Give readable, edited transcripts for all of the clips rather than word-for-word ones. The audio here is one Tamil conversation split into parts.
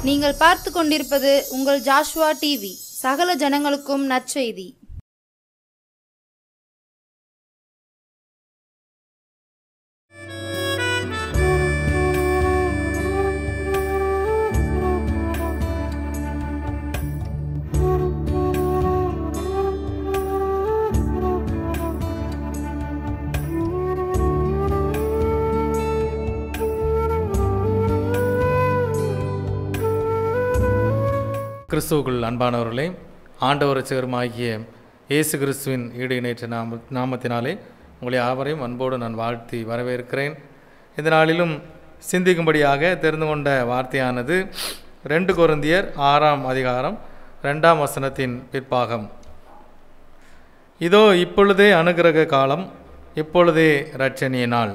நீங்கள் பார்த்து கொண்டிருப்பது உங்கள் ஜாஷ்வா டிவி. சகல ஜனங்களுக்கும் நற்செய்தி. கிறிஸ்துவுக்குள் அன்பானவர்களே, ஆண்டவர் ரட்சகருமாகிய இயேசு கிறிஸ்துவின் ஈடு இணைற்ற நாமத்தினாலே உங்களை யாவரையும் அன்போடு நான் வாழ்த்தி வரவேற்கிறேன். இந்த நாளிலும் சிந்திக்கும்படியாக தெரிந்து கொண்ட வார்த்தையானது 2 கொரிந்தியர் 6ஆம் அதிகாரம் 2ஆம் வசனத்தின் பிற்பாகம். இதோ இப்பொழுதே அனுக்கிரக காலம், இப்பொழுதே இரட்சணிய நாள்.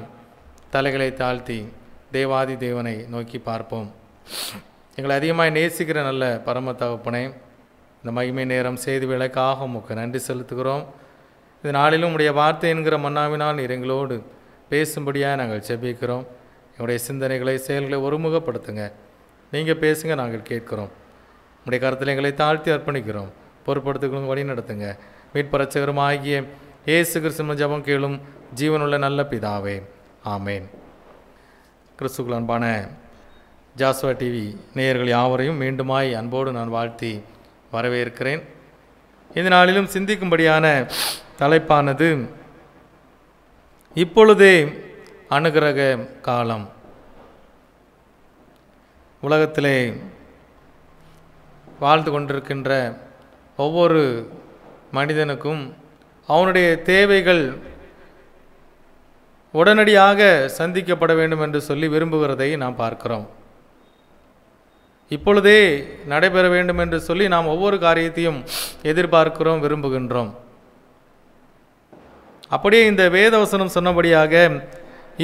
தலைகளை தாழ்த்தி தேவாதி தேவனை நோக்கி பார்ப்போம். எங்களை அதிகமாக நேசிக்கிற நல்ல பரம தகப்பனே, இந்த மகிமை நேரம் செய்தி விளக்காக உமக்கு நன்றி செலுத்துகிறோம். இந்த நாளிலும் உடைய வார்த்தை என்கிற மன்னாவினால் நீர் எங்களோடு பேசும்படியாக நாங்கள் ஜெபிக்கிறோம். எங்களுடைய சிந்தனைகளை செயல்களை ஒருமுகப்படுத்துங்க. நீங்கள் பேசுங்க, நாங்கள் கேட்கிறோம். உடைய கருத்தில் எங்களை தாழ்த்தி அர்ப்பணிக்கிறோம். பொறுப்படுத்துகளும் வழி நடத்துங்க. மீட்பரட்சகருமாகிய இயேசு கிறிஸ்துவின் ஜெபம் கேளும் ஜீவனுள்ள நல்ல பிதாவே, ஆமேன். கிறிஸ்துவுக்குள் அன்பான ஜாஷ்வா டிவி நேயர்கள் யாவரையும் மீண்டுமாய் அன்போடு நான் வாழ்த்தி வரவேற்கிறேன். இந்த நாளிலும் சிந்திக்கும்படியான தலைப்பானது இப்பொழுதே அனுக்கிரக காலம். உலகத்திலே வாழ்ந்து கொண்டிருக்கின்ற ஒவ்வொரு மனிதனுக்கும் அவனுடைய தேவைகள் உடனடியாக சந்திக்கப்பட வேண்டும் என்று சொல்லி விரும்புகிறதை நாம் பார்க்கிறோம். இப்பொழுதே நடைபெற வேண்டும் என்று சொல்லி நாம் ஒவ்வொரு காரியத்தையும் எதிர்பார்க்கிறோம், விரும்புகின்றோம். அப்படியே இந்த வேதவசனம் சொன்னபடியாக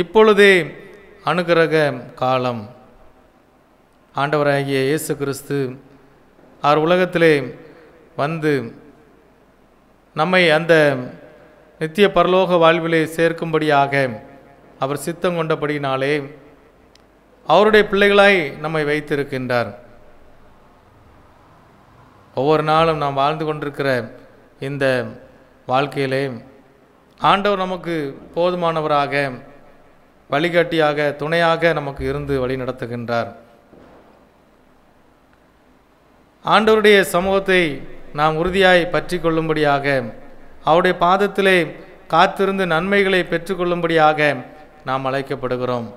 இப்பொழுதே அனுக்கிரக காலம். ஆண்டவராகிய இயேசு கிறிஸ்து அவர் உலகத்திலே வந்து நம்மை அந்த நித்திய பரலோக வாழ்விலே சேர்க்கும்படியாக அவர் சித்தம் கொண்டபடினாலே அவருடைய பிள்ளைகளாய் நம்மை வைத்திருக்கின்றார். ஒவ்வொரு நாளும் நாம் வாழ்ந்து கொண்டிருக்கிற இந்த வாழ்க்கையிலே ஆண்டவர் நமக்கு போதுமானவராக, வழிகாட்டியாக, துணையாக நமக்கு இருந்து வழி நடத்துகின்றார். ஆண்டவருடைய சமூகத்தை நாம் உறுதியாய் பற்றி கொள்ளும்படியாக, அவருடைய பாதத்திலே காத்திருந்து நன்மைகளை பெற்றுக்கொள்ளும்படியாக நாம் அழைக்கப்படுகிறோம்.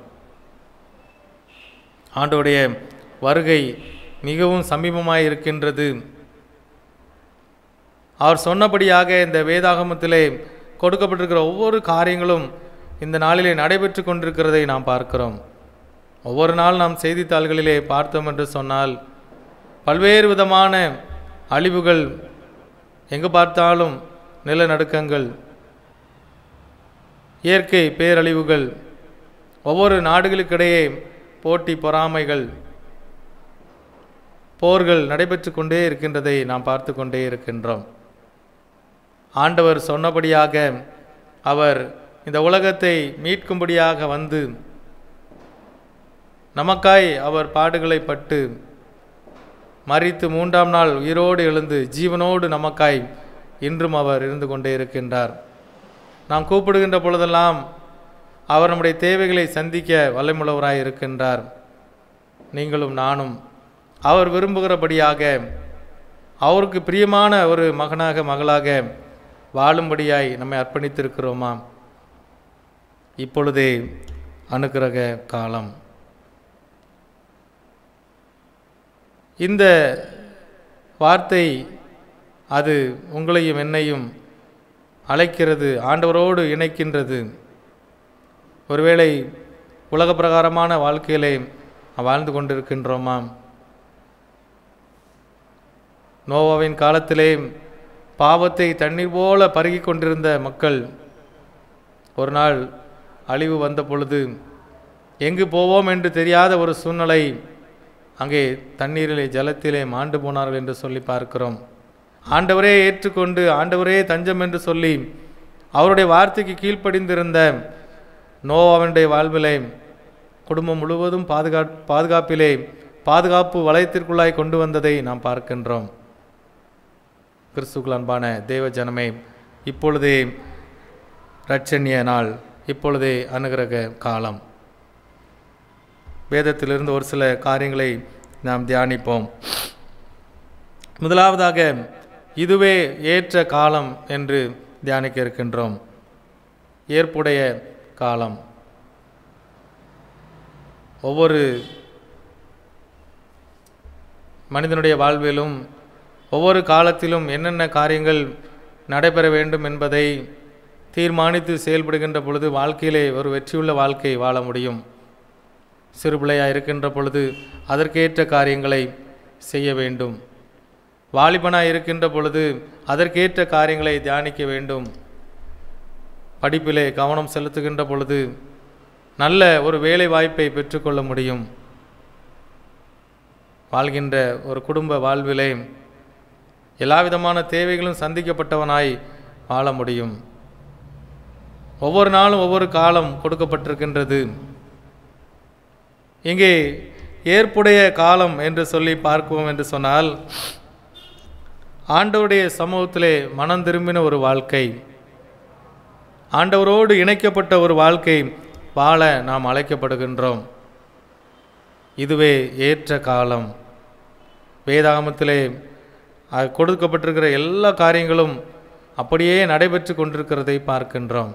ஆண்டவருடைய வருகை மிகவும் சமீபமாய் இருக்கின்றது. அவர் சொன்னபடியாக இந்த வேதாகமத்திலே கொடுக்கப்பட்டிருக்கிற ஒவ்வொரு காரியங்களும் இந்த நாளிலே நடைபெற்று கொண்டிருக்கிறதை நாம் பார்க்கிறோம். ஒவ்வொரு நாள் நாம் செய்தித்தாள்களிலே பார்த்தோம் என்று சொன்னால் பல்வேறு விதமான அழிவுகள், எங்கு பார்த்தாலும் நிலநடுக்கங்கள், இயற்கை பேரழிவுகள், ஒவ்வொரு நாடுகளுக்கிடையே போட்டி பொறாமைகள், போர்கள் நடைபெற்று கொண்டே இருக்கின்றதை நாம் பார்த்து கொண்டே இருக்கின்றோம். ஆண்டவர் சொன்னபடியாக அவர் இந்த உலகத்தை மீட்கும்படியாக வந்து நமக்காய் அவர் பாடுகளை பட்டு மரித்து 3ஆம் நாள் உயிரோடு எழுந்து ஜீவனோடு நமக்காய் இன்றும் அவர் இருந்து கொண்டே இருக்கின்றார். நாம் கூப்பிடுகின்ற பொழுதெல்லாம் அவர் நம்முடைய தேவைகளை சந்திக்க வல்லமுள்ளவராய் இருக்கின்றார். நீங்களும் நானும் அவர் விரும்புகிறபடியாக, அவருக்கு பிரியமான ஒரு மகனாக மகளாக வாழும்படியாய் நம்மை அர்ப்பணித்திருக்கிறோமா? இப்பொழுதே அனுக்கிரக காலம். இந்த வார்த்தை அது உங்களையும் என்னையும் அழைக்கிறது, ஆண்டவரோடு இணைக்கின்றது. ஒருவேளை உலக பிரகாரமான வாழ்க்கையிலே வாழ்ந்து கொண்டிருக்கின்றோமா? நோவாவின் காலத்திலே பாவத்தை தண்ணீர் போல பருகி கொண்டிருந்த மக்கள் ஒரு நாள் அழிவு வந்த பொழுது எங்கு போவோம் என்று தெரியாத ஒரு சூழ்நிலை, அங்கே தண்ணீரிலே ஜலத்திலே மாண்டு போனார்கள் என்று சொல்லி பார்க்கிறோம். ஆண்டவரே ஏற்றுக்கொண்டு, ஆண்டவரே தஞ்சம் என்று சொல்லி அவருடைய வார்த்தைக்கு கீழ்ப்படிந்திருந்த நோவாவினுடைய வாழ்விலே குடும்பம் முழுவதும் பாதுகாப்பிலே பாதுகாப்பு வலயத்திற்குள்ளாய் கொண்டு வந்ததை நாம் பார்க்கின்றோம். கிறிஸ்துவுக்குள் அன்பான தேவ ஜனமே, இப்பொழுதே இரட்சணிய நாள், இப்பொழுதே அனுகிரக காலம். வேதத்திலிருந்து ஒரு சில காரியங்களை நாம் தியானிப்போம். முதலாவதாக இதுவே ஏற்ற காலம் என்று தியானிக்க இருக்கின்றோம். ஏற்புடைய காலம். ஒவ்வொரு மனிதனுடைய வாழ்விலும் ஒவ்வொரு காலத்திலும் என்னென்ன காரியங்கள் நடைபெற வேண்டும் என்பதை தீர்மானித்து செயல்படுகின்ற பொழுது வாழ்க்கையிலே ஒரு வெற்றியுள்ள வாழ்க்கை வாழ முடியும். சிறுபிள்ளையாக இருக்கின்ற பொழுது அதற்கேற்ற காரியங்களை செய்ய வேண்டும். வாலிபனாக இருக்கின்ற பொழுது அதற்கேற்ற காரியங்களை தியானிக்க வேண்டும். படிப்பிலே கவனம் செலுத்துகின்ற பொழுது நல்ல ஒரு வேலை வாய்ப்பை பெற்றுக்கொள்ள முடியும். வாழ்கின்ற ஒரு குடும்ப வாழ்விலே எல்லா விதமான தேவைகளும் சந்திக்கப்பட்டவனாய் வாழ முடியும். ஒவ்வொரு நாளும் ஒவ்வொரு காலம் கொடுக்கப்பட்டிருக்கின்றது. இங்கே ஏற்புடைய காலம் என்று சொல்லி பார்ப்போம் என்று சொன்னால், ஆண்டவருடைய சமூகத்திலே மனம் திரும்பின ஒரு வாழ்க்கை, ஆண்டவரோடு இணைக்கப்பட்ட ஒரு வாழ்க்கை வாழ நாம் அழைக்கப்படுகின்றோம். இதுவே ஏற்ற காலம். வேதாகமத்திலே கொடுக்கப்பட்டிருக்கிற எல்லா காரியங்களும் அப்படியே நடைபெற்று கொண்டிருக்கிறதை பார்க்கின்றோம்.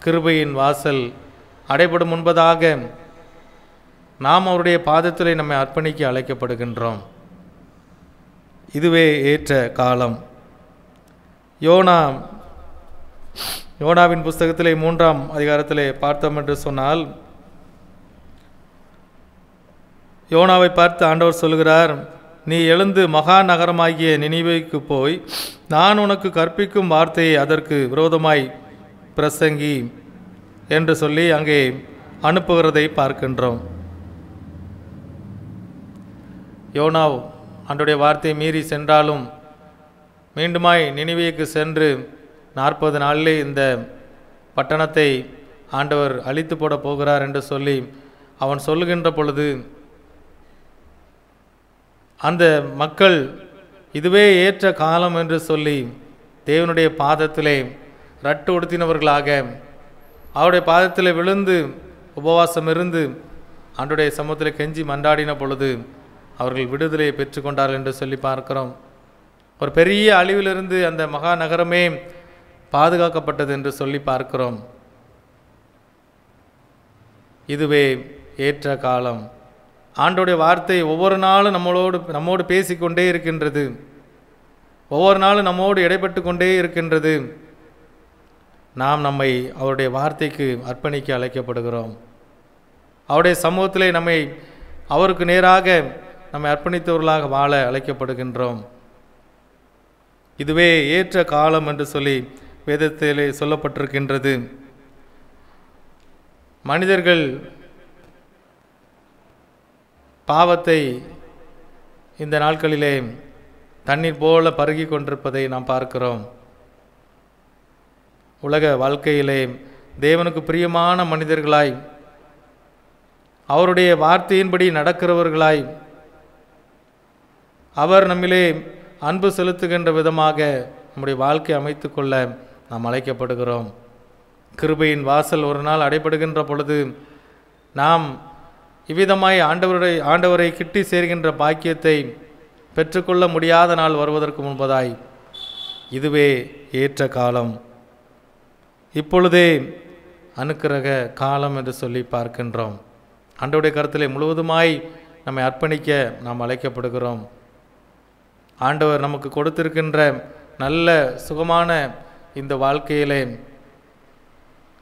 கிருபையின் வாசல் அடைபடும் முன்பதாக நாம் அவருடைய பாதத்திலே நம்மை அர்ப்பணிக்க அழைக்கப்படுகின்றோம். இதுவே ஏற்ற காலம். யோனாவின் புஸ்தகத்திலே 3ஆம் அதிகாரத்திலே பார்த்தோம் என்று சொன்னால், யோனாவை பார்த்து ஆண்டவர் சொல்கிறார், நீ எழுந்து மகா நகரமாகிய நினிவேக்கு போய் நான் உனக்கு கற்பிக்கும் வார்த்தையை அதற்கு விரோதமாய் பிரசங்கி என்று சொல்லி அங்கே அனுப்புகிறதை பார்க்கின்றோம். யோனா ஆண்டவருடைய வார்த்தையை மீறி சென்றாலும் மீண்டுமாய் நினிவேக்கு சென்று 40 நாளிலே இந்த பட்டணத்தை ஆண்டவர் அழித்து போட போகிறார் என்று சொல்லி அவன் சொல்லுகின்ற பொழுது அந்த மக்கள் இதுவே ஏற்ற காலம் என்று சொல்லி தேவனுடைய பாதத்திலே ரட்டு உடுத்தினவர்களாக அவருடைய பாதத்திலே விழுந்து உபவாசம் இருந்து ஆண்டவருடைய சமூகத்தில் கெஞ்சி மன்றாடின பொழுது அவர்கள் விடுதலையை பெற்றுக்கொண்டார்கள் என்று சொல்லி பார்க்கிறோம். ஒரு பெரிய அழிவிலிருந்து அந்த மகா நகரமே பாதுகாக்கப்பட்டது என்று சொல்லி பார்க்கிறோம். இதுவே ஏற்ற காலம். ஆண்டவருடைய வார்த்தை ஒவ்வொரு நாளும் நம்மோடு பேசிக்கொண்டே இருக்கின்றது. ஒவ்வொரு நாளும் நம்மோடு இடைப்பட்டு கொண்டே இருக்கின்றது. நாம் நம்மை அவருடைய வார்த்தைக்கு அர்ப்பணிக்க அழைக்கப்படுகிறோம். அவருடைய சமூகத்திலே நம்மை அவருக்கு நேராக நம்மை அர்ப்பணித்தவர்களாக வாழ அழைக்கப்படுகின்றோம். இதுவே ஏற்ற காலம் என்று சொல்லி வேதத்திலே சொல்லப்பட்டிருக்கின்றது. மனிதர்கள் பாவத்தை இந்த நாட்களிலே தண்ணீர் போல பருகி கொண்டிருப்பதை நாம் பார்க்கிறோம். உலக வாழ்க்கையிலே தேவனுக்கு பிரியமான மனிதர்களாய் அவருடைய வார்த்தையின்படி நடக்கிறவர்களாய் அவர் நம்மிலே அன்பு செலுத்துகின்ற விதமாக நம்முடைய வாழ்க்கை அமைத்து கொள்ள நாம் அழைக்கப்படுகிறோம். கிருபையின் வாசல் ஒரு நாள் அடைபடுகின்ற பொழுது நாம் இவ்விதமாய் ஆண்டவரை கிட்டி சேர்கின்ற பாக்கியத்தை பெற்றுக்கொள்ள முடியாத நாள் வருவதற்கு முன்பதாய் இதுவே ஏற்ற காலம், இப்பொழுதே அனுக்கிரக காலம் என்று சொல்லி பார்க்கின்றோம். ஆண்டவருடைய கருத்திலே முழுவதுமாய் நம்மை அர்ப்பணிக்க நாம் அழைக்கப்படுகிறோம். ஆண்டவர் நமக்கு கொடுத்திருக்கின்ற நல்ல சுகமான இந்த வாழ்க்கையிலே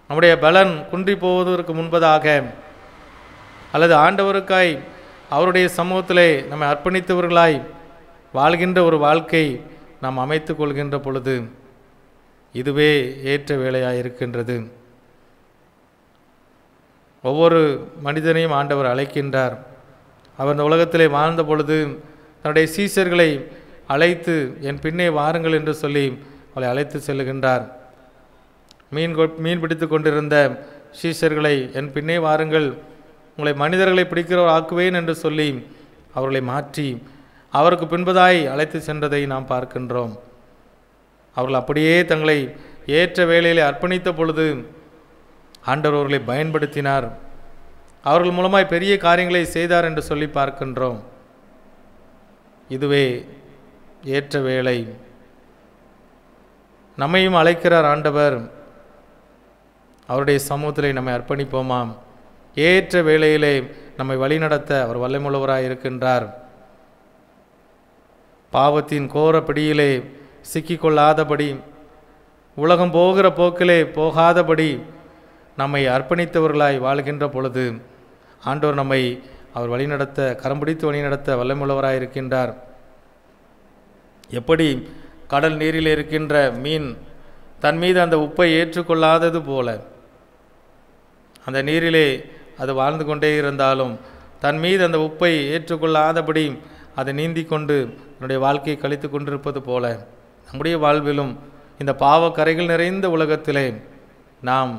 நம்முடைய பலன் குன்றி போவதற்கு முன்பதாக அல்லது ஆண்டவருக்காய் அவருடைய சமூகத்திலே நம்மை அர்ப்பணித்தவர்களாய் வாழ்கின்ற ஒரு வாழ்க்கை நாம் அமைத்து கொள்கின்ற பொழுது இதுவே ஏற்ற வேளையாக இருக்கின்றது. ஒவ்வொரு மனிதனையும் ஆண்டவர் அழைக்கின்றார். அவர் இந்த உலகத்திலே வாழ்ந்த பொழுது தன்னுடைய சீஷர்களை அழைத்து என் பின்னே வாருங்கள் என்று சொல்லி அவளை அழைத்து செல்லுகின்றார். மீன் பிடித்து கொண்டிருந்த சீஷர்களை என் பின்னே வாருங்கள், உங்களை மனிதர்களை பிடிக்கிறவர் ஆக்குவேன் என்று சொல்லி அவர்களை மாற்றி அவருக்கு பின்பதாய் அழைத்து சென்றதை நாம் பார்க்கின்றோம். அவர்கள் அப்படியே தங்களை ஏற்ற வேளையிலே அர்ப்பணித்த பொழுது ஆண்டவர் அவர்களை பயன்படுத்தினார். அவர்கள் மூலமாய் பெரிய காரியங்களை செய்தார் என்று சொல்லி பார்க்கின்றோம். இதுவே ஏற்ற வேளை. நம்மையும் அழைக்கிறார் ஆண்டவர். அவருடைய சமூகத்திலே நம்மை அர்ப்பணிப்போமாம். ஏற்ற வேளையிலே நம்மை வழிநடத்த அவர் வல்லமையுள்ளவராய் இருக்கின்றார். பாவத்தின் கோர பிடியிலே சிக்கிக்கொள்ளாதபடி, உலகம் போகிற போக்கிலே போகாதபடி நம்மை அர்ப்பணித்தவர்களாய் வாழ்கின்ற பொழுது ஆண்டவர் நம்மை அவர் வழிநடத்த, கரம் பிடித்து வழிநடத்த வல்லமையுள்ளவராய் இருக்கின்றார். எப்படி கடல் நீரில் இருக்கின்ற மீன் தன் மீது அந்த உப்பை ஏற்றுக்கொள்ளாதது போல, அந்த நீரிலே அது வாழ்ந்து கொண்டே இருந்தாலும் தன் மீது அந்த உப்பை ஏற்றுக்கொள்ளாதபடி அதை நீந்தி கொண்டு தன்னுடைய வாழ்க்கையை கழித்து கொண்டிருப்பது போல, நம்முடைய வாழ்விலும் இந்த பாவ கரைகள் நிறைந்த உலகத்திலே நாம்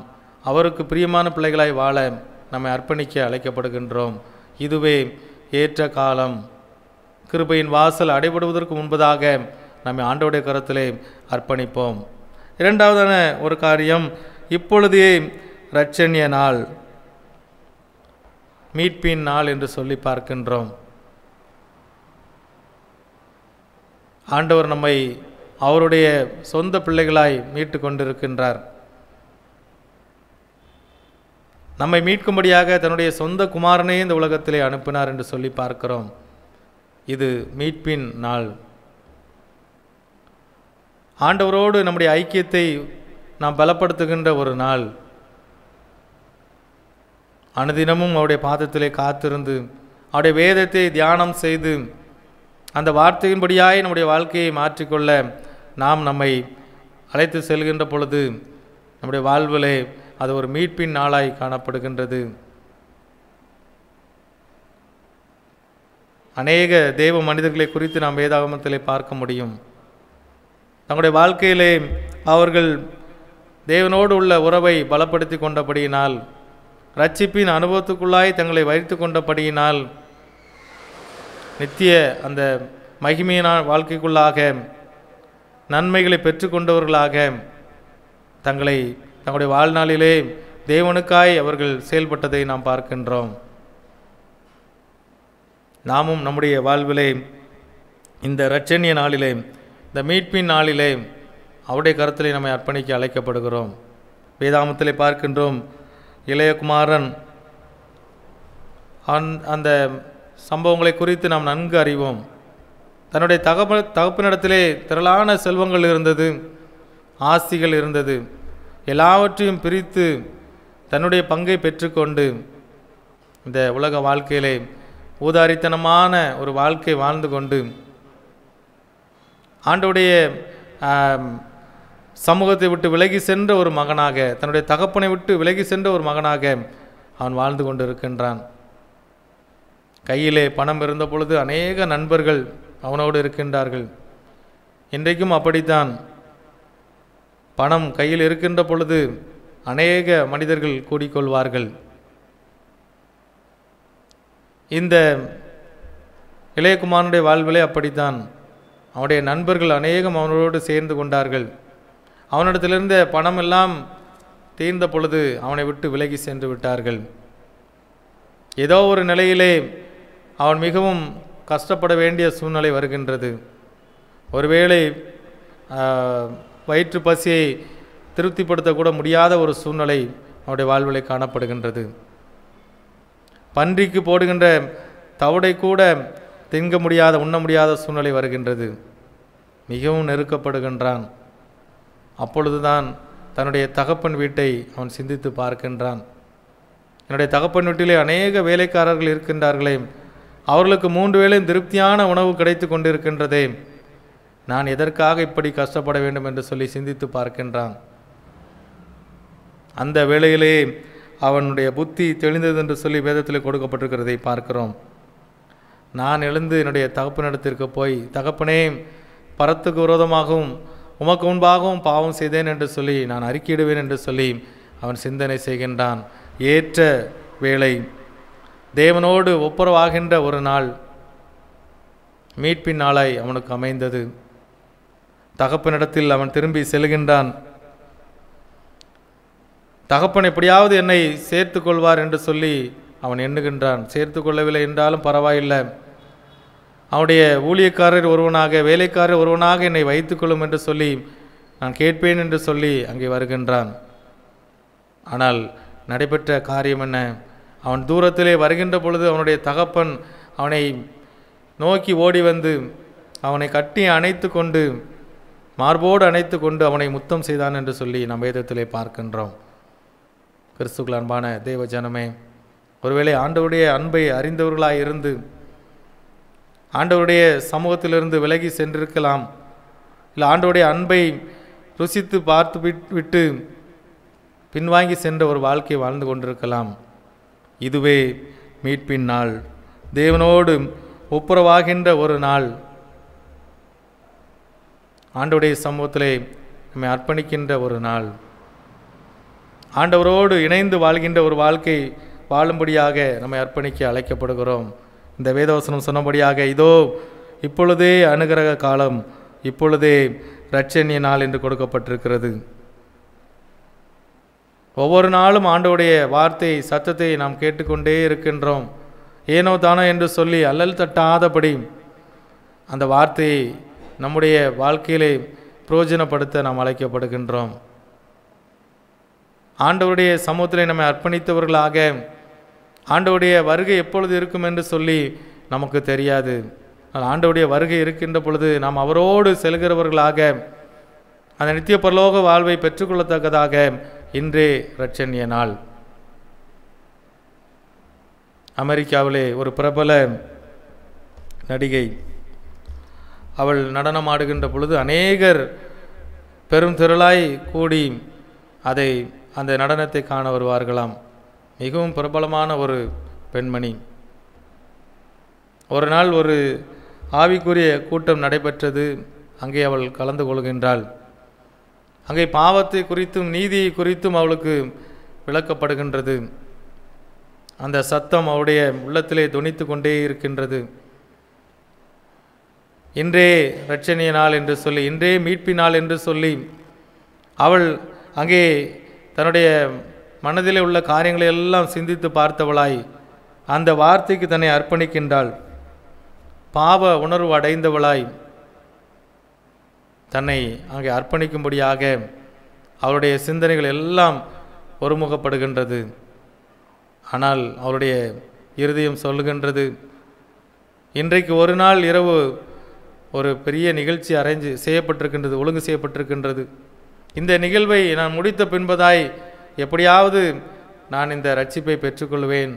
அவருக்கு பிரியமான பிள்ளைகளாய் வாழ நம்மை அர்ப்பணிக்க அழைக்கப்படுகின்றோம். இதுவே ஏற்ற காலம். கிருபையின் வாசல் அடைபடுவதற்கு முன்பதாக நம்மை ஆண்டவருடைய கரத்திலே அர்ப்பணிப்போம். இரண்டாவதான ஒரு காரியம், இப்பொழுதே இரட்சணிய நாள், மீட்பின் நாள் என்று சொல்லி பார்க்கின்றோம். ஆண்டவர் நம்மை அவருடைய சொந்த பிள்ளைகளாய் மீட்டு கொண்டிருக்கின்றார். நம்மை மீட்கும்படியாக தன்னுடைய சொந்த குமாரனே இந்த உலகத்திலே அனுப்பினார் என்று சொல்லி பார்க்கிறோம். இது மீட்பின் நாள். ஆண்டவரோடு நம்முடைய ஐக்கியத்தை நாம் பலப்படுத்துகின்ற ஒரு நாள். அனுதினமும் அவருடைய பாதத்திலே காத்திருந்து அவருடைய வேதத்தை தியானம் செய்து அந்த வார்த்தையின்படியாய் நம்முடைய வாழ்க்கையை மாற்றிக்கொள்ள நாம் நம்மை அழைத்து செல்கின்ற பொழுது நம்முடைய வாழ்விலே அது ஒரு மீட்பின் நாளாய் காணப்படுகின்றது. அநேக தேவ மனிதர்களை குறித்து நாம் வேதாகமத்திலே பார்க்க முடியும். தங்களுடைய வாழ்க்கையிலே அவர்கள் தேவனோடு உள்ள உறவை பலப்படுத்தி கொண்டபடியினால், இரட்சிப்பின் அனுபவத்துக்குள்ளாய் தங்களை வைத்து கொண்டபடியினால், நித்திய அந்த மகிமையான வாழ்க்கைக்குள்ளாக நன்மைகளை பெற்றுக்கொண்டவர்களாக தங்களுடைய வாழ்நாளிலே தேவனுக்காய் அவர்கள் செயல்பட்டதை நாம் பார்க்கின்றோம். நாமும் நம்முடைய வாழ்விலே இந்த இரட்சணிய நாளிலே, இந்த மீட்பின் நாளிலே அவருடைய கருத்திலே நம்மை அர்ப்பணிக்க அழைக்கப்படுகிறோம். வேதாகமத்திலே பார்க்கின்றோம், இளையகுமாரன் அந்த சம்பவங்களை குறித்து நாம் நன்கு அறிவோம். தன்னுடைய தகப்பனிடத்திலே திரளான செல்வங்கள் இருந்தது, ஆஸ்திகள் இருந்தது. எல்லாவற்றையும் பிரித்து தன்னுடைய பங்கை பெற்றுக்கொண்டு இந்த உலக வாழ்க்கையிலே ஊதாரித்தனமான ஒரு வாழ்க்கை வாழ்ந்து கொண்டு ஆண்டவருடைய சமூகத்தை விட்டு விலகி சென்ற ஒரு மகனாக, தன்னுடைய தகப்பனை விட்டு விலகி சென்ற ஒரு மகனாக அவன் வாழ்ந்து கொண்டு இருக்கின்றான். கையிலே பணம் இருந்த பொழுது அநேக நண்பர்கள் அவனோடு இருக்கின்றார்கள். இன்றைக்கும் அப்படித்தான். பணம் கையில் இருக்கின்ற பொழுது அநேக மனிதர்கள் கூடிக்கொள்வார்கள். இந்த இளையகுமாரனுடைய வாழ்விலே அப்படித்தான். அவனுடைய நண்பர்கள் அநேகம் அவனோடு சேர்ந்து கொண்டார்கள். அவனிடத்திலிருந்த பணம் எல்லாம் தீர்ந்த பொழுது அவனை விட்டு விலகி சென்று விட்டார்கள். ஏதோ ஒரு நிலையிலே அவன் மிகவும் கஷ்டப்பட வேண்டிய சூழ்நிலை வருகின்றது. ஒருவேளை வயிற்று பசியை திருப்திப்படுத்தக்கூட முடியாத ஒரு சூழ்நிலை அவனுடைய வாழ்விலே காணப்படுகின்றது. பன்றிக்கு போடுகின்ற தவிடை கூட தின்க முடியாத, உண்ண முடியாத சூழ்நிலை வருகின்றது. மிகவும் நெருக்கப்படுகின்றான். அப்பொழுதுதான் தன்னுடைய தகப்பன் வீட்டை அவன் சிந்தித்து பார்க்கின்றான். என்னுடைய தகப்பன் வீட்டிலே அநேக வேலைக்காரர்கள் இருக்கின்றார்களே, அவர்களுக்கு 3 வேளை திருப்தியான உணவு கிடைத்து கொண்டிருக்கின்றதே, நான் எதற்காக இப்படி கஷ்டப்பட வேண்டும் என்று சொல்லி சிந்தித்து பார்க்கின்றான். அந்த வேளையிலே அவனுடைய புத்தி தெளிந்தது என்று சொல்லி வேதத்தில் கொடுக்கப்பட்டிருக்கிறதை பார்க்கிறோம். நான் எழுந்து என்னுடைய தகப்பனிடத்திற்கு போய், தகப்பனே, பரத்துக்கு விரோதமாகவும் உமக்கு முன்பாகவும் பாவம் செய்தேன் என்று சொல்லி நான் அறிக்கையிடுவேன் என்று சொல்லி அவன் சிந்தனை செய்கின்றான். ஏற்ற வேளை. தேவனோடு ஒப்புரவாகின்ற ஒரு நாள், மீட்பின் நாளாய் அவனுக்கு அமைந்தது. தகப்பனிடத்தில் அவன் திரும்பி செல்கின்றான். தகப்பன் எப்படியாவது என்னை சேர்த்து கொள்வார் என்று சொல்லி அவன் எண்ணுகின்றான். சேர்த்து கொள்ளவில்லை என்றாலும் பரவாயில்லை, அவனுடைய ஊழியக்காரர் ஒருவனாக, வேலைக்காரர் ஒருவனாக என்னை வைத்துக்கொள்ளும் என்று சொல்லி நான் கேட்பேன் என்று சொல்லி அங்கே வருகின்றான். ஆனால் நடைபெற்ற காரியம் என்ன? அவன் தூரத்திலே வருகின்ற பொழுது அவனுடைய தகப்பன் அவனை நோக்கி ஓடி வந்து அவனை கட்டி அணைத்து கொண்டு, மார்போடு அணைத்து கொண்டு அவனை முத்தம் செய்தான் என்று சொல்லி நம் வேதத்திலே பார்க்கின்றோம். கிறிஸ்துவுக்குள் அன்பான தேவ ஜனமே, ஒருவேளை ஆண்டவருடைய அன்பை அறிந்தவர்களாய் இருந்து ஆண்டவருடைய சமூகத்திலிருந்து விலகி சென்றிருக்கலாம். இல்லை ஆண்டவருடைய அன்பை ருசித்து பார்த்து விட்டு பின்வாங்கி சென்ற ஒரு வாழ்க்கையை வாழ்ந்து கொண்டிருக்கலாம். இதுவே மீட்பின் நாள், தேவனோடு ஒப்புரவாகின்ற ஒரு நாள், ஆண்டவருடைய சமூகத்திலே நம்மை அர்ப்பணிக்கின்ற ஒரு நாள், ஆண்டவரோடு இணைந்து வாழ்கின்ற ஒரு வாழ்க்கை வாழும்படியாக நம்மை அர்ப்பணிக்க அழைக்கப்படுகிறோம். இந்த வேதவசனம் சொன்னபடியாக, இதோ இப்பொழுதே அனுகிரக காலம், இப்பொழுதே இரட்சணிய நாள் என்று கொடுக்கப்பட்டிருக்கிறது. ஒவ்வொரு நாளும் ஆண்டவருடைய வார்த்தை சத்தத்தை நாம் கேட்டுக்கொண்டே இருக்கின்றோம். ஏனோ தானோ என்று சொல்லி அல்லல் தட்டாதபடி அந்த வார்த்தையை நம்முடைய வாழ்க்கையிலே பிரயோஜனப்படுத்த நாம் அழைக்கப்படுகின்றோம். ஆண்டவருடைய சமூகத்திலே நம்மை அர்ப்பணித்தவர்களாக ஆண்டவருடைய வருகை எப்பொழுது இருக்கும் என்று சொல்லி நமக்கு தெரியாது. ஆண்டவருடைய வருகை இருக்கின்ற பொழுது நாம் அவரோடு செல்கிறவர்களாக அந்த நித்திய பரலோக வாழ்வை பெற்றுக்கொள்ளத்தக்கதாக இன்றே இரட்சணிய நாள். அமெரிக்காவிலே ஒரு பிரபல நடிகை, அவள் நடனமாடுகின்ற பொழுது அநேகர் பெரும் திரளாய் கூடி அந்த நடனத்தை காண வருவார்களாம். மிகவும் பிரபலமான ஒரு பெண்மணி. ஒரு நாள் ஒரு ஆவிக்குரிய கூட்டம் நடைபெற்றது. அங்கே அவள் கலந்து கொள்கின்றாள். அங்கே பாவத்தை குறித்தும் நீதியை குறித்தும் அவளுக்கு விளக்கப்படுகின்றது. அந்த சத்தம் அவளுடைய உள்ளத்திலே தொனித்து கொண்டே இருக்கின்றது. இன்றே இரட்சணிய நாள் என்று சொல்லி, இன்றே மீட்பின் நாள் என்று சொல்லி அவள் அங்கே தன்னுடைய மனதிலே உள்ள காரியங்களை எல்லாம் சிந்தித்து பார்த்தவளாய் அந்த வார்த்தைக்கு தன்னை அர்ப்பணிக்கின்றாள். பாவ உணர்வு அடைந்தவளாய் தன்னை அங்கே அர்ப்பணிக்கும்படியாக அவருடைய சிந்தனைகள் எல்லாம் ஒருமுகப்படுகின்றது. ஆனால் அவருடைய இருதயம் சொல்லுகின்றது, இன்றைக்கு ஒரு நாள் இரவு ஒரு பெரிய நிகழ்ச்சி செய்யப்பட்டிருக்கின்றது, ஒழுங்கு செய்யப்பட்டிருக்கின்றது. இந்த நிகழ்வை நான் முடித்த பின்பதாய் எப்படியாவது நான் இந்த ரட்சிப்பை பெற்றுக்கொள்வேன்,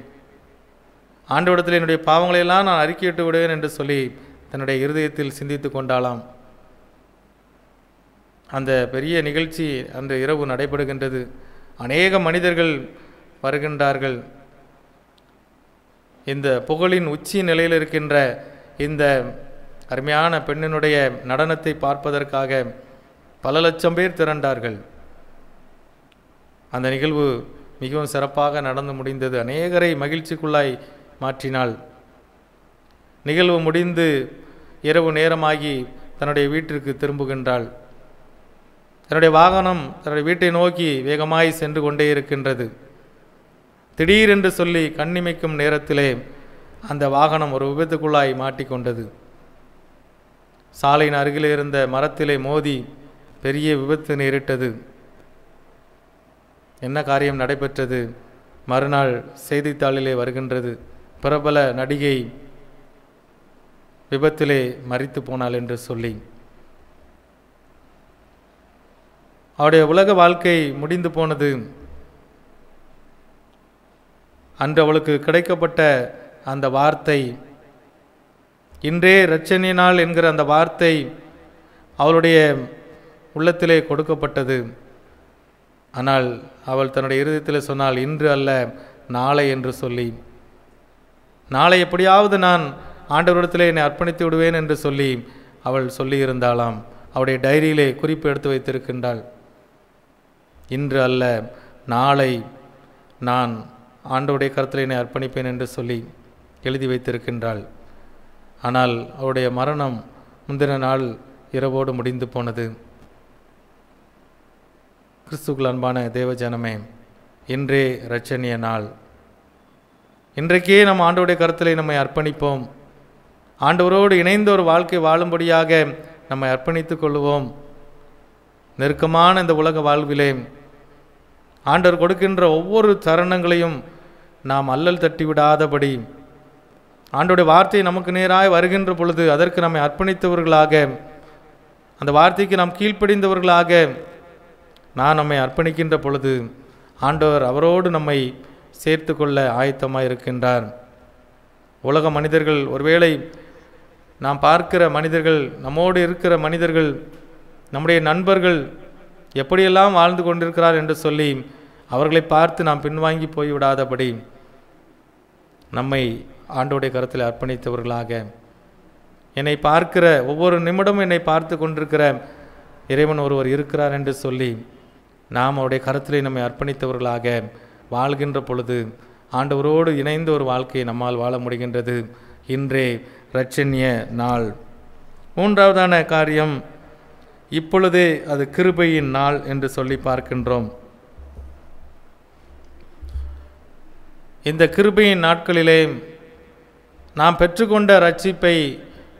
ஆண்டவரிடத்தில் என்னுடைய பாவங்களையெல்லாம் நான் அறிக்கையிட்டு விடுவேன் என்று சொல்லி தன்னுடைய இருதயத்தில் சிந்தித்து கொண்டாளாம். அந்த பெரிய நிகழ்ச்சி அன்று இரவு நடைபெறுகின்றது. அநேக மனிதர்கள் வருகின்றார்கள். இந்த புகழின் உச்சி நிலையில் இருக்கின்ற இந்த அருமையான பெண்ணினுடைய நடனத்தை பார்ப்பதற்காக பல லட்சம் பேர் திரண்டார்கள். அந்த நிகழ்வு மிகவும் சிறப்பாக நடந்து முடிந்தது. அநேகரை மகிழ்ச்சிக்குள்ளாய் மாற்றினாள். நிகழ்வு முடிந்து இரவு நேரமாகி தன்னுடைய வீட்டிற்கு திரும்புகின்றாள். தன்னுடைய வாகனம் தன்னுடைய வீட்டை நோக்கி வேகமாய் சென்று கொண்டே இருக்கின்றது. திடீரென்று சொல்லி கண்ணிமைக்கும் நேரத்திலே அந்த வாகனம் ஒரு விபத்துக்குள்ளாய் மாட்டிக்கொண்டது. சாலையின் அருகிலே இருந்த மரத்திலே மோதி பெரிய விபத்து நேரிட்டது. என்ன காரியம் நடைபெற்றது? மறுநாள் செய்தித்தாளிலே வருகின்றது, பிரபல நடிகை விபத்திலே மரித்து போனாள் என்று சொல்லி. அவருடைய உலக வாழ்க்கை முடிந்து போனது. அன்று அவளுக்கு கிடைக்கப்பட்ட அந்த வார்த்தை, இன்றே இரட்சணிய நாள் என்கிற அந்த வார்த்தை அவளுடைய உள்ளத்திலே கொடுக்கப்பட்டது. ஆனால் அவள் தன்னுடைய இருதயத்தில் சொன்னால், இன்று அல்ல நாளை என்று சொல்லி, நாளை எப்படியாவது நான் ஆண்டவரிடத்திலே என்னை அர்ப்பணித்து விடுவேன் என்று சொல்லி அவள் சொல்லியிருந்தாளாம். அவருடைய டைரியிலே குறிப்பு எடுத்து வைத்திருக்கின்றாள். இன்று அல்ல நாளை நான் ஆண்டவருடைய கருத்தில் என்னை அர்ப்பணிப்பேன் என்று சொல்லி எழுதி வைத்திருக்கின்றாள். ஆனால் அவருடைய மரணம் முந்தின நாள் இரவோடு முடிந்து போனது. கிறிஸ்துவுக்குள் அன்பான தேவஜனமே, இன்றே இரட்சணிய நாள். இன்றைக்கே நம் ஆண்டவருடைய கருத்தில் நம்மை அர்ப்பணிப்போம். ஆண்டவரோடு இணைந்த ஒரு வாழ்க்கை வாழும்படியாக நம்மை அர்ப்பணித்துக் கொள்வோம். நெருக்கமான இந்த உலக வாழ்விலே ஆண்டவர் கொடுக்கின்ற ஒவ்வொரு தருணங்களையும் நாம் அல்லல் தட்டி விடாதபடி, ஆண்டவருடைய வார்த்தை நமக்கு நேராக வருகின்ற பொழுது அதற்கு நம்மை அர்ப்பணித்தவர்களாக, அந்த வார்த்தைக்கு நாம் கீழ்ப்படிந்தவர்களாக நம்மை அர்ப்பணிக்கின்ற பொழுது ஆண்டவர் அவரோடு நம்மை சேர்த்து கொள்ள ஆயத்தமாக இருக்கின்றார். உலக மனிதர்கள், ஒருவேளை நாம் பார்க்கிற மனிதர்கள், நம்மோடு இருக்கிற மனிதர்கள், நம்முடைய நண்பர்கள் எப்படியெல்லாம் வாழ்ந்து கொண்டிருக்கிறார் என்று சொல்லி அவர்களை பார்த்து நாம் பின்வாங்கி போய்விடாதபடி நம்மை ஆண்டவருடைய கரத்தில் அர்ப்பணித்தவர்களாக, என்னை பார்க்கிற ஒவ்வொரு நிமிடமும் என்னை பார்த்து கொண்டிருக்கிற இறைவன் ஒருவர் இருக்கிறார் என்று சொல்லி நாம் அவருடைய கரத்திலே நம்மை அர்ப்பணித்தவர்களாக வாழ்கின்ற பொழுது ஆண்டவரோடு இணைந்த ஒரு வாழ்க்கையை நம்மால் வாழ முடிகின்றது. இன்றே இரட்சணிய நாள். மூன்றாவதான காரியம், இப்பொழுதே அது கிருபையின் நாள் என்று சொல்லி பார்க்கின்றோம். இந்த கிருபையின் நாட்களிலே நாம் பெற்றுக்கொண்ட ரட்சிப்பை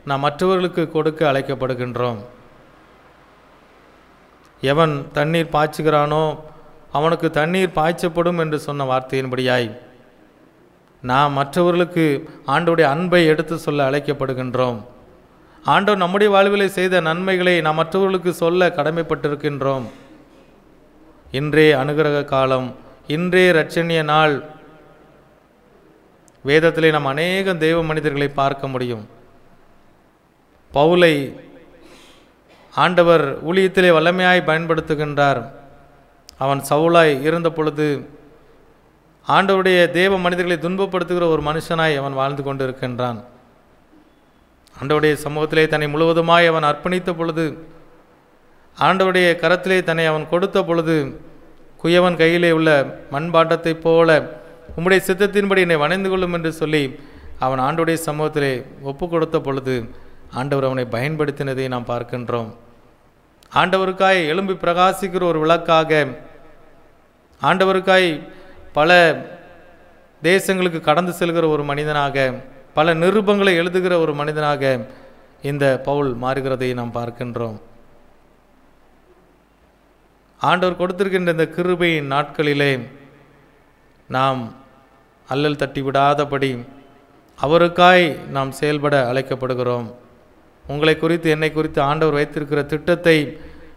நாம் மற்றவர்களுக்கு கொடுக்க அழைக்கப்படுகின்றோம். எவன் தண்ணீர் பாய்ச்சுகிறானோ அவனுக்கு தண்ணீர் பாய்ச்சப்படும் என்று சொன்ன வார்த்தையின்படியாய் நாம் மற்றவர்களுக்கு ஆண்டவருடைய அன்பை எடுத்து சொல்ல அழைக்கப்படுகின்றோம். ஆண்டவர் நம்முடைய வாழ்விலே செய்த நன்மைகளை நாம் மற்றவர்களுக்கு சொல்ல கடமைப்பட்டிருக்கின்றோம். இன்றே அனுகிரக காலம், இன்றே இரட்சணிய நாள். வேதத்திலே நாம் அநேக தெய்வ மனிதர்களை பார்க்க முடியும். பவுலை ஆண்டவர் ஊழியத்திலே வல்லமையாய் பயன்படுத்துகின்றார். அவன் சவுலாய் இருந்த பொழுது ஆண்டவருடைய தேவ மனிதர்களை துன்பப்படுத்துகிற ஒரு மனுஷனாய் அவன் வாழ்ந்து கொண்டிருக்கின்றான். ஆண்டவருடைய சமூகத்திலே தன்னை முழுவதுமாய் அவன் அர்ப்பணித்த பொழுது, ஆண்டவருடைய கரத்திலே தன்னை அவன் கொடுத்த பொழுது, குயவன் கையிலே உள்ள மண்பாண்டத்தைப் போல உம்முடைய சித்தத்தின்படி என்னை வணைந்து கொள்ளும் என்று சொல்லி அவன் ஆண்டவருடைய சமூகத்திலே ஒப்பு கொடுத்த பொழுது ஆண்டவர் அவனை பயன்படுத்தினதை நாம் பார்க்கின்றோம். ஆண்டவருக்காய் எழும்பி பிரகாசிக்கிற ஒரு விளக்காக, ஆண்டவருக்காய் பல தேசங்களுக்கு கடந்து செல்கிற ஒரு மனிதனாக, பல நிருபங்களை எழுதுகிற ஒரு மனிதனாக இந்த பவுல் மாறுகிறதை நாம் பார்க்கின்றோம். ஆண்டவர் கொடுத்திருக்கின்ற இந்த கிருபையின் நாட்களிலே நாம் அல்லல் தட்டி விடாதபடி அவருக்காய் நாம் செயல்பட அழைக்கப்படுகிறோம். உங்களை குறித்து, என்னை குறித்து ஆண்டவர் வைத்திருக்கிற திட்டத்தை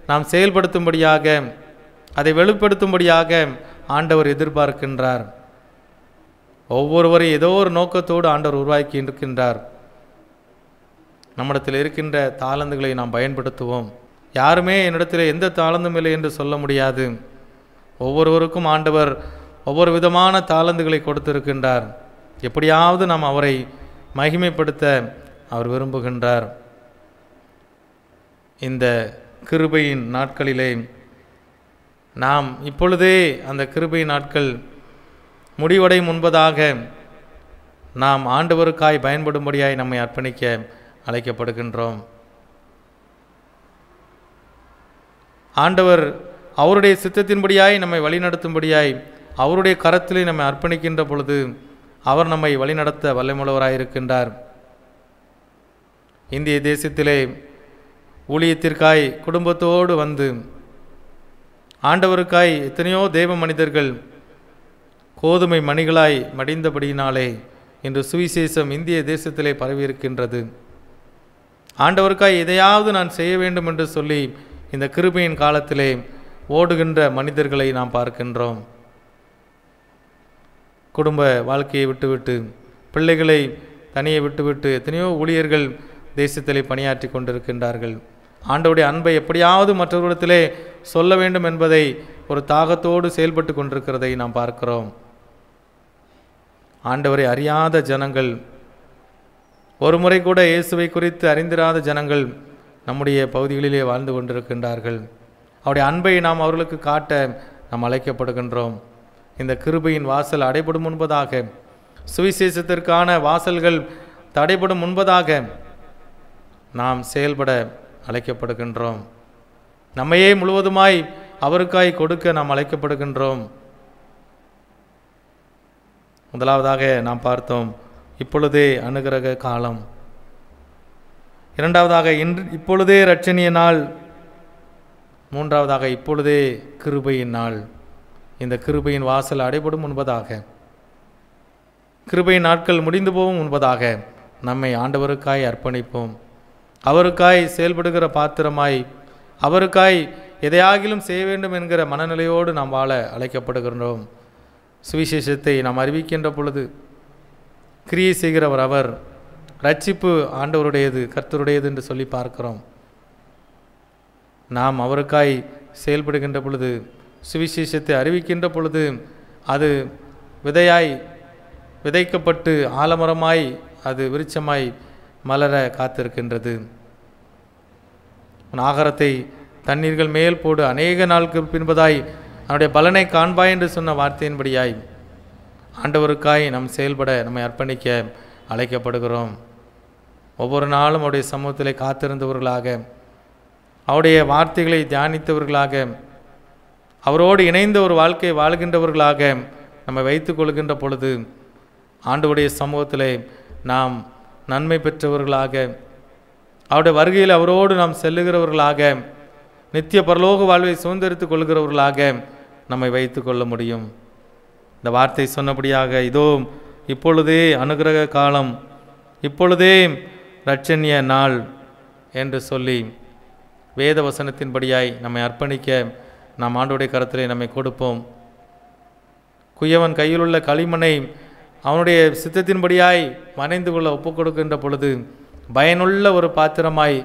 நாம் செயல்படுத்தும்படியாக, அதை வெளிப்படுத்தும்படியாக ஆண்டவர் எதிர்பார்க்கின்றார். ஒவ்வொருவரையும் ஏதோ ஒரு நோக்கத்தோடு ஆண்டவர் உருவாக்கி இருக்கின்றார். நம்மிடத்தில் இருக்கின்ற தாளந்துகளை நாம் பயன்படுத்துவோம். யாருமே என்னிடத்தில் எந்த தாளந்தும் இல்லை என்று சொல்ல முடியாது. ஒவ்வொருவருக்கும் ஆண்டவர் ஒவ்வொரு விதமான தாளந்துகளை கொடுத்திருக்கின்றார். எப்படியாவது நாம் அவரை மகிமைப்படுத்த அவர் விரும்புகின்றார். இந்த கிருபையின் நாட்களிலே நாம் இப்பொழுதே அந்த கிருபையின் நாட்கள் முடிவடையும் முன்பதாக நாம் ஆண்டவருக்காய் பயன்படும்படியாய் நம்மை அர்ப்பணிக்க அழைக்கப்படுகின்றோம். ஆண்டவர் அவருடைய சித்தத்தின்படியாய் நம்மை வழிநடத்தும்படியாய் அவருடைய கரத்திலே நம்மை அர்ப்பணிக்கின்ற பொழுது அவர் நம்மை வழிநடத்த வல்லமுள்ளவராயிருக்கின்றார். இந்திய தேசத்திலே ஊழியத்திற்காய் குடும்பத்தோடு வந்து ஆண்டவருக்காய் எத்தனையோ தேவ மனிதர்கள் கோதுமை மணிகளாய் மடிந்தபடியினாலே இன்று சுவிசேஷம் இந்திய தேசத்திலே பரவியிருக்கின்றது. ஆண்டவருக்காய் எதையாவது நான் செய்ய வேண்டும் என்று சொல்லி இந்த கிருபையின் காலத்திலே ஓடுகின்ற மனிதர்களை நாம் பார்க்கின்றோம். குடும்ப வாழ்க்கையை விட்டுவிட்டு, பிள்ளைகளை தனியே விட்டுவிட்டு எத்தனையோ ஊழியர்கள் தேசத்திலே பணியாற்றி கொண்டிருக்கின்றார்கள். ஆண்டவருடைய அன்பை எப்படியாவது மற்றவர்களிடத்திலே சொல்ல வேண்டும் என்பதை ஒரு தாகத்தோடு செயல்பட்டு கொண்டிருக்கிறதை நாம் பார்க்கிறோம். ஆண்டவரை அறியாத ஜனங்கள், ஒரு முறை கூட இயேசுவை குறித்து அறிந்திராத ஜனங்கள் நம்முடைய பகுதிகளிலே வாழ்ந்து கொண்டிருக்கின்றார்கள். அவருடைய அன்பை நாம் அவர்களுக்கு காட்ட நாம் அழைக்கப்படுகின்றோம். இந்த கிருபையின் வாசல் அடைபடும் முன்பதாக, சுவிசேஷத்திற்கான வாசல்கள் தடைபடும் முன்பதாக நாம் செயல்பட அழைக்கப்படுகின்றோம். நம்மையே முழுவதுமாய் அவருக்காய் கொடுக்க நாம் அழைக்கப்படுகின்றோம். முதலாவதாக நாம் பார்த்தோம், இப்பொழுதே அனுக்கிரக காலம். இரண்டாவதாக இப்பொழுதே இரட்சணிய நாள். மூன்றாவதாக இப்பொழுதே கிருபையின் நாள். இந்த கிருபையின் வாசல் அடைபடும் முன்பதாக, கிருபையின் நாட்கள் முடிந்து போகும் முன்பதாக நம்மை ஆண்டவருக்காய் அர்ப்பணிப்போம். அவருக்காய் செயல்படுகிற பாத்திரமாய், அவருக்காய் எதையாகிலும் செய்ய வேண்டும் என்கிற மனநிலையோடு நாம் வாழ அழைக்கப்படுகின்றோம். சுவிசேஷத்தை நாம் அறிவிக்கின்ற பொழுது கிரியை செய்கிறவர் அவர். ரட்சிப்பு ஆண்டவருடையது, கர்த்தருடையது என்று சொல்லி பார்க்கிறோம். நாம் அவருக்காய் செயல்படுகின்ற பொழுது, சுவிசேஷத்தை அறிவிக்கின்ற பொழுது அது விதையாய் விதைக்கப்பட்டு ஆலமரமாய் அது விருட்சமாய் மலர காத்திருக்கின்றது. ஆகாரத்தை தண்ணீர்கள் மேல் போடு, அநேக நாளுக்கு பின்பதாய் அவனுடைய பலனை காண்பாய் என்று சொன்ன வார்த்தையின்படியாய் ஆண்டவருக்காய் நாம் செயல்பட நம்மை அர்ப்பணிக்க அழைக்கப்படுகிறோம். ஒவ்வொரு நாளும் அவருடைய சமூகத்திலே காத்திருந்தவர்களாக, அவருடைய வார்த்தைகளை தியானித்தவர்களாக, அவரோடு இணைந்த ஒரு வாழ்க்கை வாழ்கின்றவர்களாக நம்மை வைத்துக் கொள்கின்ற பொழுது ஆண்டவருடைய சமூகத்திலே நாம் நன்மை பெற்றவர்களாக, அவருடைய வருகையில் அவரோடு நாம் செல்லுகிறவர்களாக, நித்திய பரலோக வாழ்வை சுதந்திரித்துக் கொள்கிறவர்களாக நம்மை வைத்து கொள்ள முடியும். இந்த வார்த்தை சொன்னபடியாக, இதோ இப்பொழுதே அனுக்கிரக காலம், இப்பொழுதே இரட்சணிய நாள் என்று சொல்லி வேத வசனத்தின்படியாய் நம்மை அர்ப்பணிக்க நாம் ஆண்டவருடைய கரத்திலே நம்மை கொடுப்போம். குயவன் கையிலுள்ள களிமண்ணை அவனுடைய சித்தத்தின்படியாய் மறைந்து கொள்ள ஒப்புக் கொடுக்கின்ற பொழுது பயனுள்ள ஒரு பாத்திரமாய்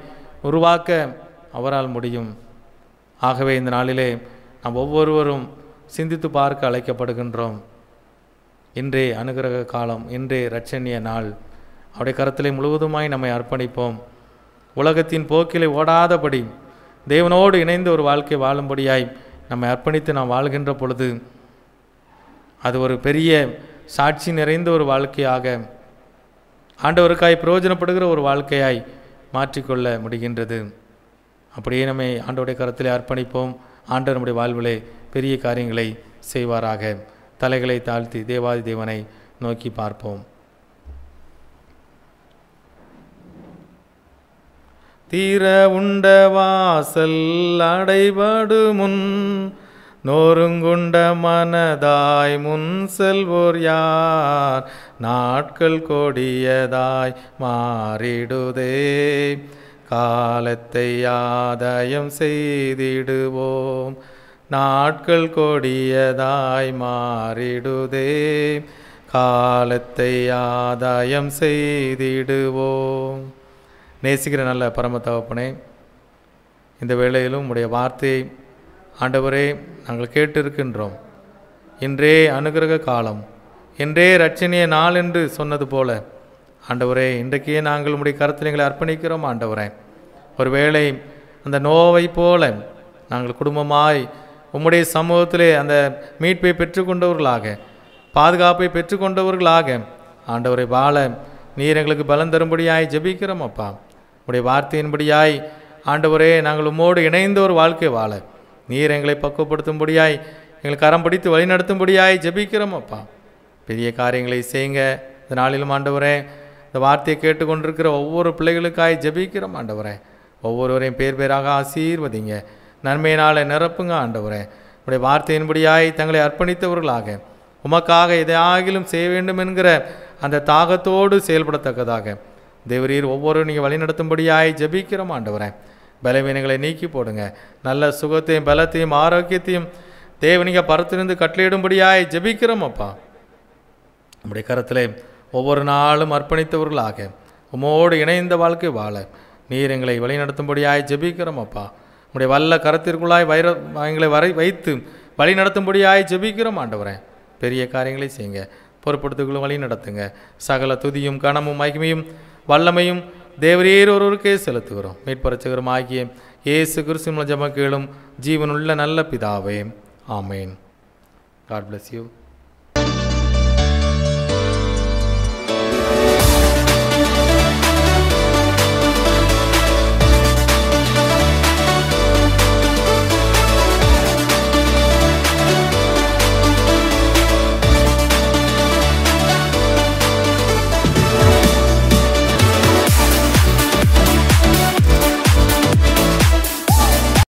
உருவாக்க அவரால் முடியும். ஆகவே இந்த நாளிலே நாம் ஒவ்வொருவரும் சிந்தித்து பார்க்க அழைக்கப்படுகின்றோம். இன்றே அனுக்கிரக காலம், இன்றே இரட்சணிய நாள். அவருடைய கரத்திலே முழுவதுமாய் நம்மை அர்ப்பணிப்போம். உலகத்தின் போக்கிலே ஓடாதபடி தேவனோடு இணைந்த ஒரு வாழ்க்கை வாழும்படியாய் நம்மை அர்ப்பணித்து நாம் வாழ்கின்ற பொழுது அது ஒரு பெரிய சாட்சி நிறைந்த ஒரு வாழ்க்கையாக, ஆண்டவருக்காய் பிரயோஜனப்படுகிற ஒரு வாழ்க்கையாய் மாற்றிக்கொள்ள முடிகின்றது. அப்படியே நம்மை ஆண்டவருடைய கரத்திலே அர்ப்பணிப்போம். ஆண்டவர் நம்முடைய வாழ்விலே பெரிய காரியங்களை செய்வாராக. தலைகளை தாழ்த்தி தேவாதி தேவனை நோக்கி பார்ப்போம். தீர உண்ட வாசல் அடைபடு முன், நோருங்குண்ட மனதாய் முன் செல்வோர் யார்? நாட்கள் கொடியதாய் மாறிடுதே, காலத்தை ஆதாயம் செய்திடுவோம். நாட்கள் கொடியதாய் மாறிடுதே, காலத்தை ஆதாயம் செய்திடுவோம். நேசிக்கிற நல்ல பரம தகப்பனே, இந்த வேளையிலும் உம்முடைய வார்த்தையை ஆண்டவரே நாங்கள் கேட்டிருக்கின்றோம். இன்றே அனுக்கிரக காலம், இன்றே இரட்சணிய நாள் என்று சொன்னது போல ஆண்டவரே, இன்றைக்கே நாங்கள் உம்முடைய கரத்தில் எங்களை அர்ப்பணிக்கிறோம். ஆண்டவரே, ஒருவேளை அந்த நோவை போல நாங்கள் குடும்பமாய் உம்முடைய சமூகத்திலே அந்த மீட்பை பெற்றுக்கொண்டவர்களாக, பாதுகாப்பை பெற்றுக்கொண்டவர்களாக ஆண்டவரை வாழ நீர் எங்களுக்கு பலம் தரும்படியாய் ஜெபிக்கிறோம். அப்பா, உடைய வார்த்தையின்படியாய் ஆண்டவரே நாங்கள் உம்மோடு இணைந்த ஒரு வாழ்க்கை வாழ நீர் எங்களை பக்குவப்படுத்தும்படியாய், எங்களுக்கு கரம் பிடித்து வழிநடத்தும்படியாய் ஜெபிக்கிறோம். அப்பா, பெரிய காரியங்களை செய்யுங்க. இந்த நாளிலும் ஆண்டவரே, இந்த வார்த்தையை கேட்டுக்கொண்டிருக்கிற ஒவ்வொரு பிள்ளைகளுக்காய் ஜெபிக்கிறோம். ஆண்டவரே, ஒவ்வொருவரையும் பேர் பேராக ஆசீர்வதிங்க, நன்மையினால நிரப்புங்க. ஆண்டவரே, உடைய வார்த்தையின்படியாய் தங்களை அர்ப்பணித்தவர்களாக, உமக்காக எதையாகிலும் செய்ய வேண்டும் என்கிற அந்த தாகத்தோடு செயல்படத்தக்கதாக தேவரீர் ஒவ்வொரு நீங்கள் வழிநடத்தும்படியாய் ஜெபிக்கிறோம். ஆண்டவரே, பலவீனங்களை நீக்கி போடுங்க. நல்ல சுகத்தையும் பலத்தையும் ஆரோக்கியத்தையும் தேவனிங்க பரத்திலிருந்து கட்டளையிடும்படியாய் ஜெபிக்கிறோம். அப்பா, நம்முடைய கரத்திலே ஒவ்வொரு நாளும் அர்ப்பணித்தவர்களாக உமோடு இணைந்த வாழ்க்கை வாழ நீர் எங்களை வழிநடத்தும்படியாய் ஜெபிக்கிறோம். அப்பா, நம்முடைய வல்ல கரத்திற்குள்ளாய் எங்களை வைத்து வழி நடத்தும்படியாய் ஜெபிக்கிறோம். ஆண்டவரே, பெரிய காரியங்களை செய்யுங்க, பொறுப்படுத்துகளும் வழி நடத்துங்க. சகல துதியும் கனமும் மகிமையும் வல்லமையும் தேவரீர் ஒருவருக்கே செலுத்துகிறோம். மீட்பரட்சகரும் ஆகிய இயேசு கிறிஸ்துவின் ஜெபம் கேளும் ஜீவனுள்ள நல்ல பிதாவே, ஆமேன். God bless you.